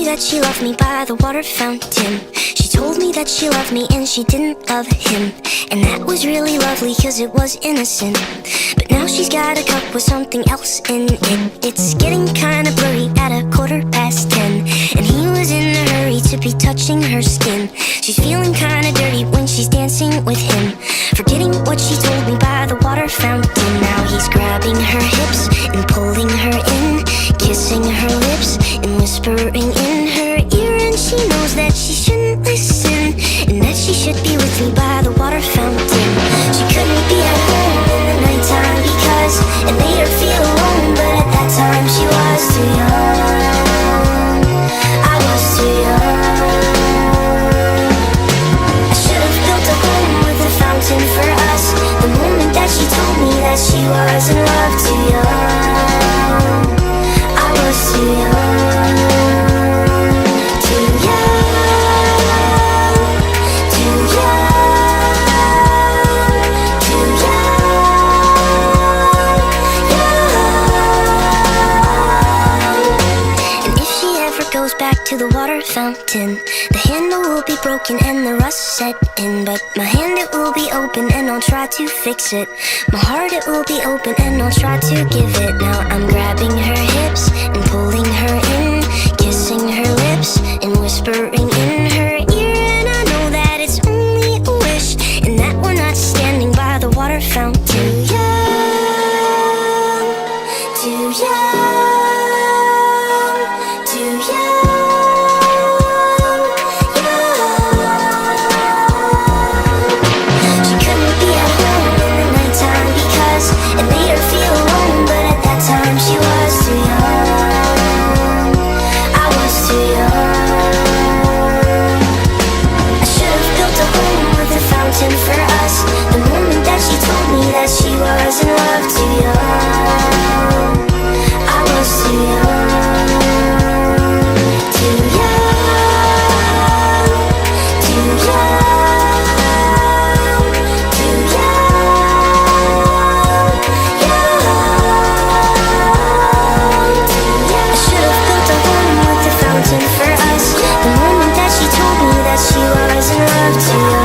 that she loved me by the water fountain. She told me that she loved me and she didn't love him. And that was really lovely cause it was innocent. But now she's got a cup with something else in it. It's getting kinda blurry at 10:15. And he was in a hurry to be touching her skin. She's feeling kinda dirty when she's dancing with him, forgetting what she told me by the water fountain. Now he's grabbing her hips and pulling her in, kissing her lips and whispering in her ear. And she knows that she shouldn't listen, and that she should be with me by the water fountain. She couldn't be at home in the nighttime because it made her feel alone. But at that time she was too young. I was too young. I should have built a home with a fountain for us. The moment that she told me that she was in love, too young. I was too young. Too young. Too young. Too young. And if she ever goes back to the water fountain, the handle will be broken and the rust set in. But my hand, it will be open and I'll try to fix it. My heart, it will be open and I'll try to give it. Now I'm grabbing her hips and pulling her in, kissing her lips and whispering in her ear. And I know that it's only a wish, and that we're not standing by the water fountain. Too young, too young, too young, young. She couldn't be at home in the nighttime because it made her feel alone. But at that time she was too young. I was too young. I should have built a home with a fountain for us. The moment that she told me that she was in love, too young. I was too young. Too young. Too young. Too young. Young. I should have built a home with a fountain for us. The moment that she told me that she was in love, too young.